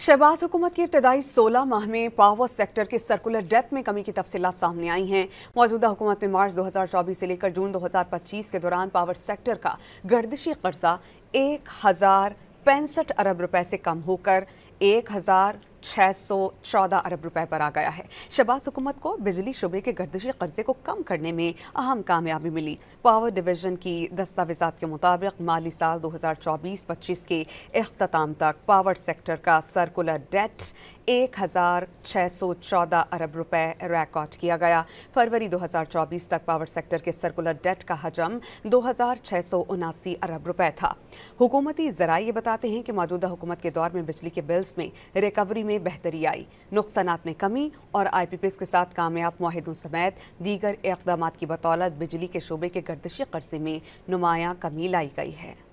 शहबाज हुकूमत की इब्तदाई 16 माह में पावर सेक्टर के सर्कुलर डेट में कमी की तफसीलात सामने आई हैं। मौजूदा हुकूमत में मार्च 2024 से लेकर जून 2025 के दौरान पावर सेक्टर का गर्दिशी कर्जा 1065 अरब रुपए से कम होकर 1614 अरब रुपए पर आ गया है। शहबाज हुकूमत को बिजली शुबे के गर्दिशी कर्जे को कम करने में अहम कामयाबी मिली। पावर डिवीजन की दस्तावेजात के मुताबिक माली साल 2024-25 के इख्तिताम तक पावर सेक्टर का सर्कुलर डेट 1614 अरब रुपए रिकॉर्ड किया गया। फरवरी 2024 तक पावर सेक्टर के सर्कुलर डेट का हजम 2679 अरब रुपए था। हुकूमती ज़राए ये बताते हैं कि मौजूदा हुकूमत के दौर में बिजली के बिल्स में रिकवरी में बेहतरी आई, नुकसानात में कमी और IPPs के साथ कामयाब मुआहिदों समेत दीगर इक़दामात की बदौलत बिजली के शोबे के गर्दिशी कर्जे में नुमायां कमी लाई गई है।